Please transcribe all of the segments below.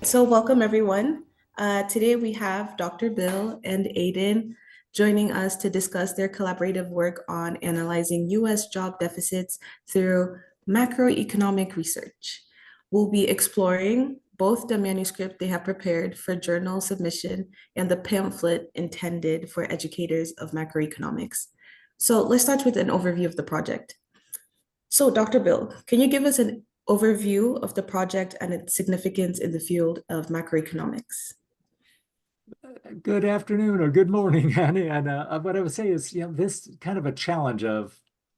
So welcome everyone. Today we have Dr. Bill and Aiden joining us to discuss their collaborative work on analyzing US job deficits through macroeconomic research. We'll be exploring both the manuscript they have prepared for journal submission and the pamphlet intended for educators of macroeconomics. So let's start with an overview of the project. So, Dr. Bill, can you give us an overview of the project and its significance in the field of macroeconomics? Good afternoon or good morning, Annie. And what I would say is, this kind of a challenge of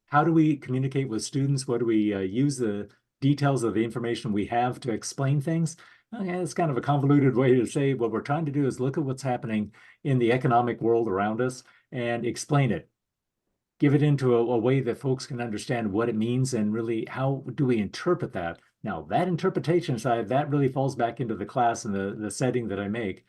how do we communicate with students? What do we use the details of the information we have to explain things? It's kind of a convoluted way to say what we're trying to do is look at what's happening in the economic world around us and explain it. Give it into a way that folks can understand what it means and really how do we interpret that. Now, that interpretation side, that really falls back into the class and the setting that I make,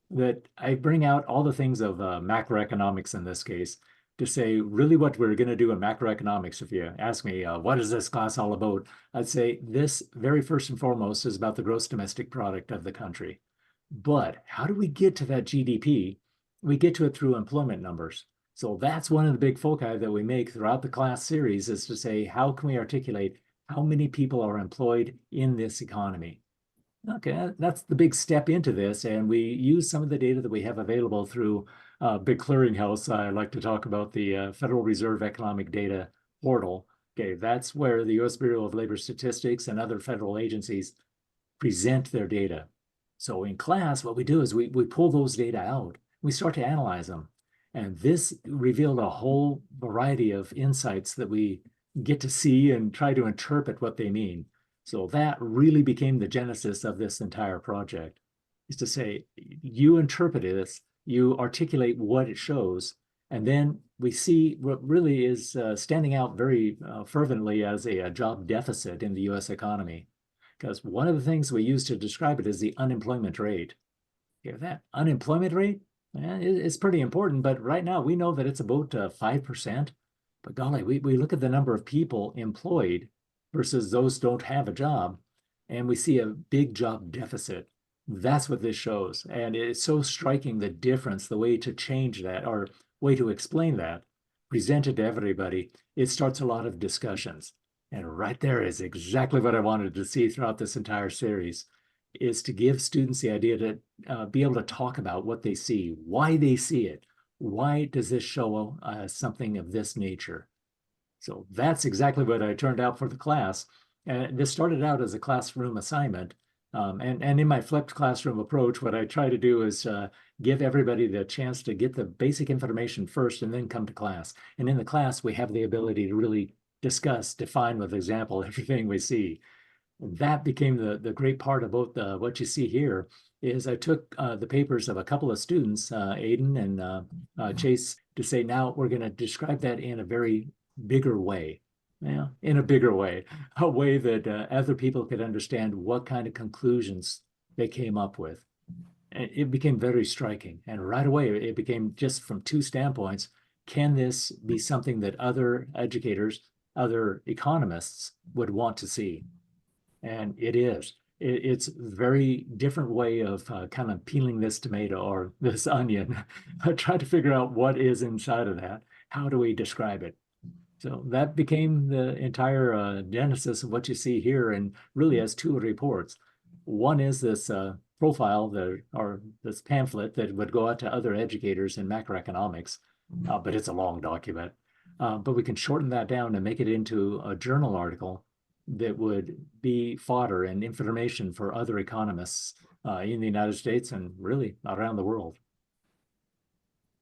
that I bring out all the things of macroeconomics in this case to say really what we're going to do in macroeconomics. If you ask me, what is this class all about? I'd say this very first and foremost is about the gross domestic product of the country. But how do we get to that GDP? We get to it through employment numbers. So that's one of the big foci that we make throughout the class series is to say, how can we articulate how many people are employed in this economy? Okay, that's the big step into this. And we use some of the data that we have available through Big Clearinghouse. I like to talk about the Federal Reserve Economic Data Portal. Okay, that's where the U.S. Bureau of Labor Statistics and other federal agencies present their data. So in class, what we do is we pull those data out. We start to analyze them. And this revealed a whole variety of insights that we get to see and try to interpret what they mean. So that really became the genesis of this entire project, is to say, you interpret this, you articulate what it shows, and then we see what really is standing out very fervently as a job deficit in the US economy. Because one of the things we use to describe it is the unemployment rate. Okay, that unemployment rate is pretty important, but right now we know that it's about 5%. But golly, we look at the number of people employed versus those don't have a job, and we see a big job deficit. That's what this shows. And it's so striking the difference, the way to change that or way to explain that, present it to everybody. It starts a lot of discussions. And right there is exactly what I wanted to see throughout this entire series, is to give students the idea to be able to talk about what they see, why they see it. Why does this show something of this nature? So that's exactly what I turned out for the class. And this started out as a classroom assignment. And in my flipped classroom approach, what I try to do is give everybody the chance to get the basic information first and then come to class. And in the class, we have the ability to really discuss, define with example, everything we see. That became the great part about what you see here is I took the papers of a couple of students, Aiden and Chase, to say, now we're going to describe that in a very bigger way, in a bigger way, a way that other people could understand what kind of conclusions they came up with. And it became very striking. And right away, it became just from two standpoints. Can this be something that other educators, other economists would want to see? And it is. It's a very different way of kind of peeling this tomato or this onion, try to figure out what is inside of that. How do we describe it? So that became the entire genesis of what you see here, and really has two reports. One is this profile that, or this pamphlet that would go out to other educators in macroeconomics, but it's a long document. But we can shorten that down and make it into a journal article that would be fodder and information for other economists in the United States and really around the world.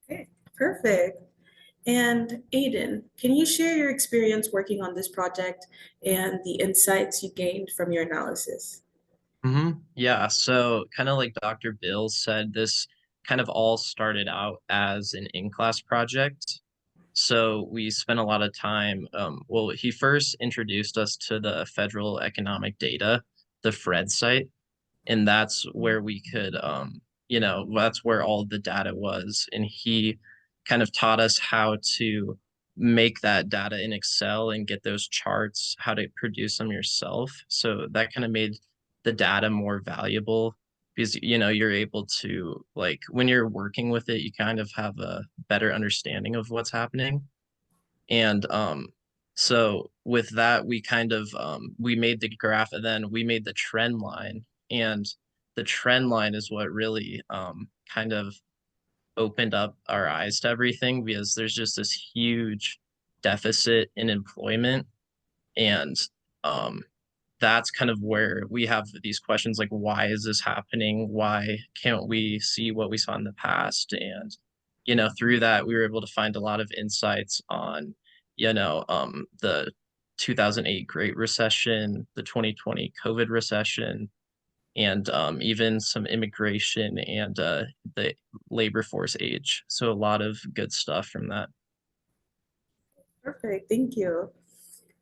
Okay, perfect. And Aiden, can you share your experience working on this project and the insights you gained from your analysis? Yeah, so kind of like Dr. Bill said, this kind of all started out as an in-class project. So we spent a lot of time. Well, he first introduced us to the Federal Economic Data, the FRED site, and that's where we could, that's where all the data was. And he kind of taught us how to make that data in Excel and get those charts, how to produce them yourself. So that kind of made the data more valuable because you're able to, like, when you're working with it, you kind of have a better understanding of what's happening. And so with that, we kind of we made the graph, and then we made the trend line. And the trend line is what really kind of opened up our eyes to everything, because there's just this huge deficit in employment. And um that's kind of where we have these questions like, why is this happening? Why can't we see what we saw in the past? And through that, we were able to find a lot of insights on the 2008 Great Recession, the 2020 COVID recession, and even some immigration and the labor force age. So a lot of good stuff from that. Perfect, thank you.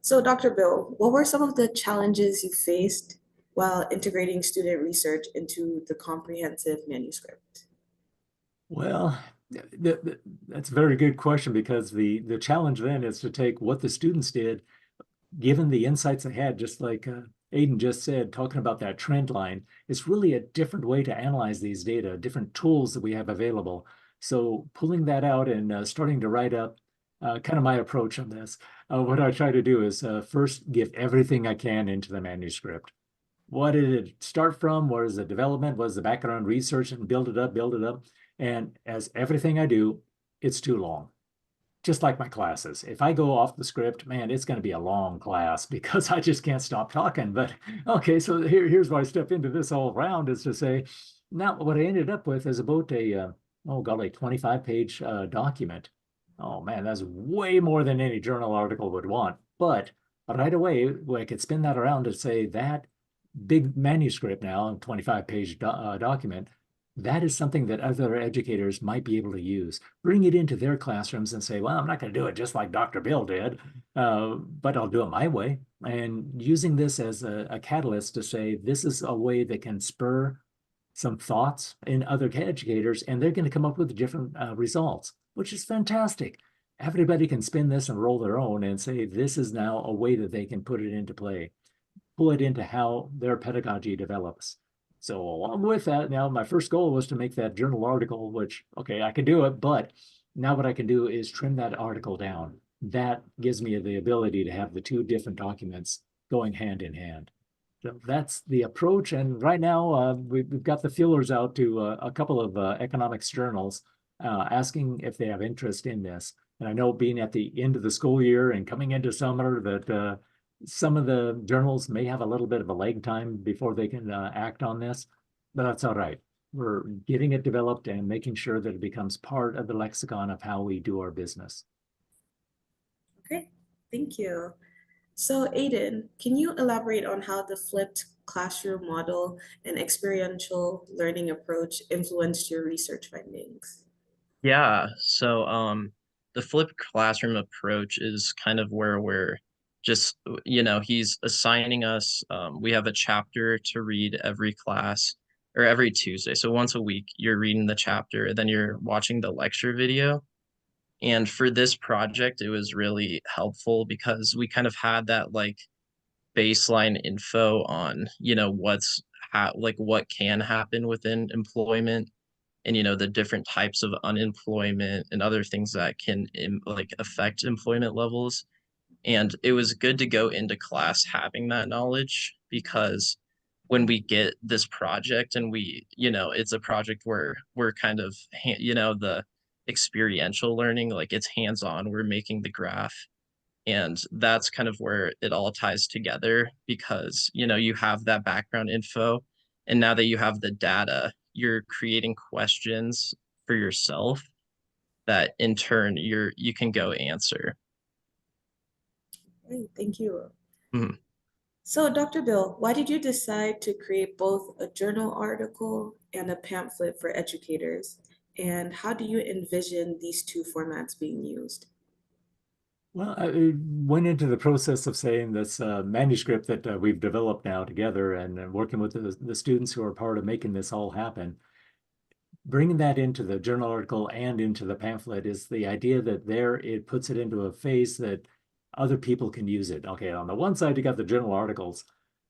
So, Dr. Bill, what were some of the challenges you faced while integrating student research into the comprehensive manuscript? Well, that's a very good question, because the challenge then is to take what the students did, given the insights they had, just like Aiden just said, talking about that trend line. It's really a different way to analyze these data, different tools that we have available. So pulling that out and starting to write up kind of my approach on this. What I try to do is first give everything I can into the manuscript. What did it start from? What is the development? What is the background research? And build it up, build it up. And as everything I do, it's too long. Just like my classes. If I go off the script, man, it's going to be a long class because I just can't stop talking. But okay, so here's why I step into this whole round, is to say, now what I ended up with is about a, oh golly, 25-page document. Oh man, that's way more than any journal article would want. But right away, I could spin that around to say that big manuscript now, 25-page document, that is something that other educators might be able to use. Bring it into their classrooms and say, well, I'm not going to do it just like Dr. Bill did, but I'll do it my way. And using this as a catalyst to say, this is a way that can spur some thoughts in other educators, and they're going to come up with different results, which is fantastic. Everybody can spin this and roll their own and say, this is now a way that they can put it into play, pull it into how their pedagogy develops. So along with that, now my first goal was to make that journal article, which, okay, I can do it, but now what I can do is trim that article down. That gives me the ability to have the two different documents going hand in hand. So that's the approach. And right now we've got the feelers out to a couple of economics journals asking if they have interest in this. And I know, being at the end of the school year and coming into summer, that some of the journals may have a little bit of a lag time before they can act on this, but that's all right. We're getting it developed and making sure that it becomes part of the lexicon of how we do our business. Okay, thank you. So, Aiden, can you elaborate on how the flipped classroom model and experiential learning approach influenced your research findings? Yeah, so the flipped classroom approach is kind of where we're just, he's assigning us, we have a chapter to read every class, or every Tuesday. So once a week, you're reading the chapter, then you're watching the lecture video. And for this project, it was really helpful because we kind of had that like baseline info on, like what can happen within employment, and the different types of unemployment and other things that can like affect employment levels. And it was good to go into class having that knowledge, because when we get this project, and it's a project where we're kind of the experiential learning, like it's hands-on, we're making the graph. And that's kind of where it all ties together, because you have that background info, and now that you have the data, you're creating questions for yourself that in turn you can go answer. Great, thank you. Mhm. So, Dr. Bill, why did you decide to create both a journal article and a pamphlet for educators? And how do you envision these two formats being used? Well, I went into the process of saying this manuscript that we've developed now together, and working with the students who are part of making this all happen. Bringing that into the journal article and into the pamphlet is the idea that there it puts it into a phase that other people can use it. Okay, on the one side, you got the journal articles.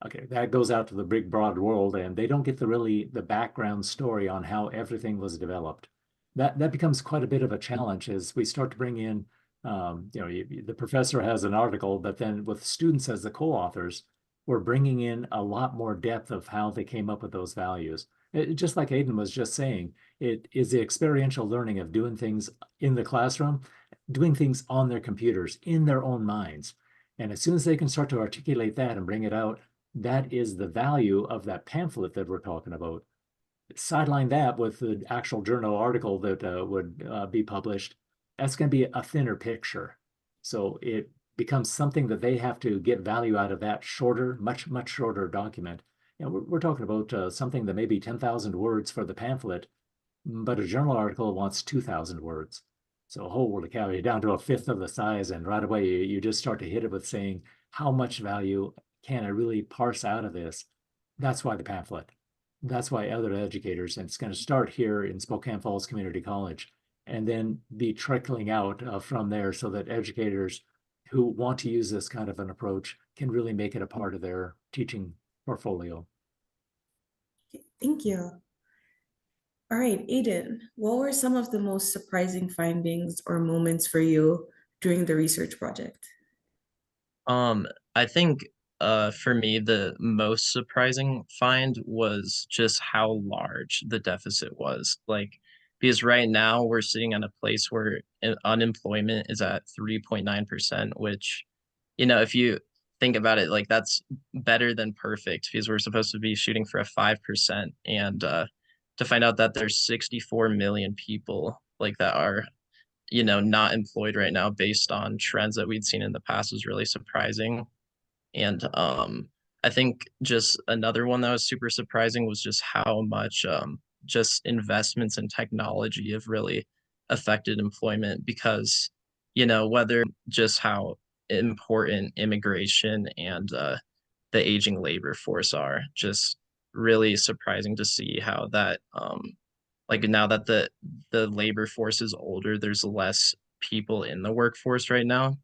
Okay, that goes out to the big broad world, and they don't get the background story on how everything was developed. That becomes quite a bit of a challenge as we start to bring in, the professor has an article, but then with students as the co-authors, we're bringing in a lot more depth of how they came up with those values. Just like Aiden was just saying, it is the experiential learning of doing things in the classroom, doing things on their computers, in their own minds. And as soon as they can start to articulate that and bring it out, that is the value of that pamphlet that we're talking about. Sideline that with the actual journal article that would be published, that's going to be a thinner picture. So it becomes something that they have to get value out of that shorter, much, much shorter document. We're talking about something that may be 10,000 words for the pamphlet, but a journal article wants 2,000 words. So holy cow, you're down to a fifth of the size, and right away you just start to hit it with saying, how much value can I really parse out of this? That's why the pamphlet. That's why other educators, and it's going to start here in Spokane Falls Community College, and then be trickling out from there so that educators who want to use this kind of an approach can really make it a part of their teaching portfolio. Thank you. All right, Aiden, what were some of the most surprising findings or moments for you during the research project? I think for me the most surprising find was just how large the deficit was. Like, because right now we're sitting at a place where unemployment is at 3.9%, which, if you think about it, like that's better than perfect because we're supposed to be shooting for a 5%. And to find out that there's 64 million people like that are, not employed right now based on trends that we'd seen in the past was really surprising. And I think just another one that was super surprising was just how much just investments in technology have really affected employment because, whether just how important immigration and the aging labor force are, just really surprising to see how that like now that the labor force is older, there's less people in the workforce right now,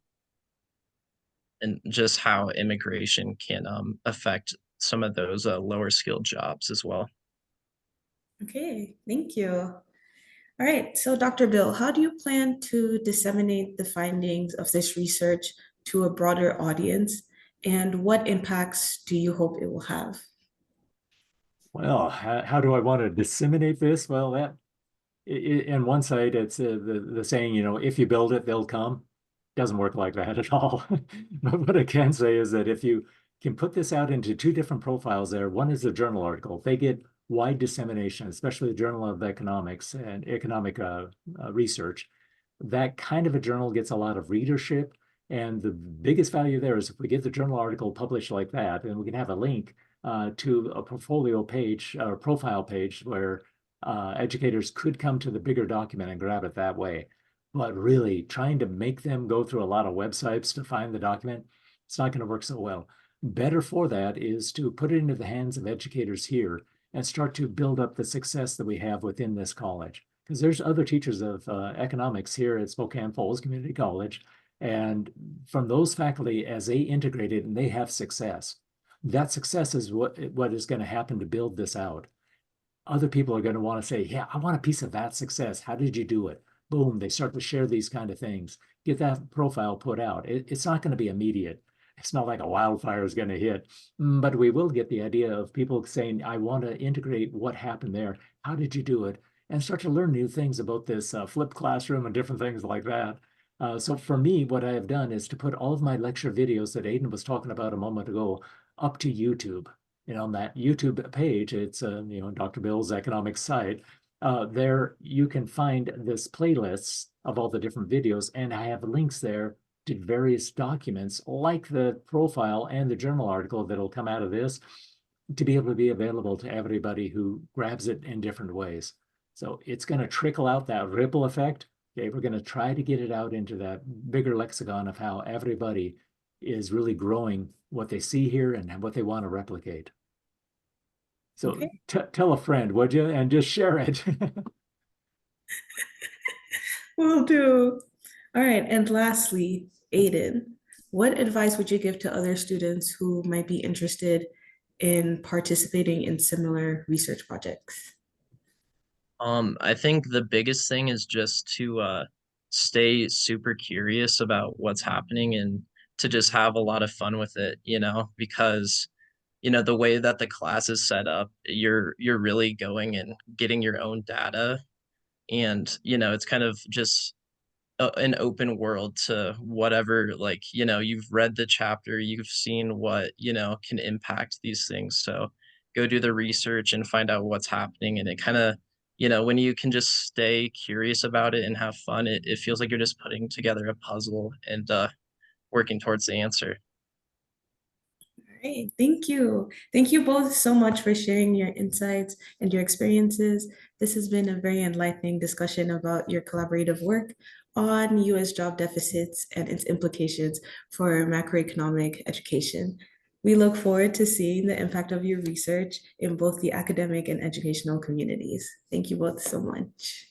and just how immigration can affect some of those lower skilled jobs as well. Okay, thank you. All right, so Dr. Bill, how do you plan to disseminate the findings of this research to a broader audience, and what impacts do you hope it will have? Well, how do I want to disseminate this? Well, that in one side, it's the saying, if you build it, they'll come. Doesn't work like that at all. But what I can say is that if you can put this out into two different profiles there, one is a journal article. They get wide dissemination, especially the Journal of Economics and Economic Research. That kind of a journal gets a lot of readership. And the biggest value there is if we get the journal article published like that, then we can have a link to a portfolio page or profile page where educators could come to the bigger document and grab it that way. But really trying to make them go through a lot of websites to find the document, it's not going to work so well. Better for that is to put it into the hands of educators here and start to build up the success that we have within this college. Because there's other teachers of economics here at Spokane Falls Community College. And from those faculty, as they integrate it and they have success, that success is what is going to happen to build this out. Other people are going to want to say, yeah, I want a piece of that success. How did you do it? Boom, they start to share these kind of things, get that profile put out. It's not going to be immediate. It's not like a wildfire is going to hit, but we will get the idea of people saying, I want to integrate what happened there. How did you do it? And start to learn new things about this flipped classroom and different things like that. So for me, what I have done is to put all of my lecture videos that Aiden was talking about a moment ago up to YouTube. And on that YouTube page, it's Dr. Bill's economics site. There you can find this playlists of all the different videos, and I have links there to various documents like the profile and the journal article that'll come out of this to be able to be available to everybody who grabs it in different ways. So it's going to trickle out that ripple effect. Okay, we're going to try to get it out into that bigger lexicon of how everybody is really growing what they see here and what they want to replicate. So Okay. tell a friend, would you? And just share it. Will do. All right, and lastly, Aiden, what advice would you give to other students who might be interested in participating in similar research projects? I think the biggest thing is just to stay super curious about what's happening and to just have a lot of fun with it, because the way that the class is set up, you're really going and getting your own data, and it's kind of just an open world to whatever, like, you've read the chapter, you've seen what can impact these things, so go do the research and find out what's happening. And it kind of, when you can just stay curious about it and have fun, it feels like you're just putting together a puzzle and working towards the answer. All right, thank you. Thank you both so much for sharing your insights and your experiences. This has been a very enlightening discussion about your collaborative work on US job deficits and its implications for macroeconomic education. We look forward to seeing the impact of your research in both the academic and educational communities. Thank you both so much.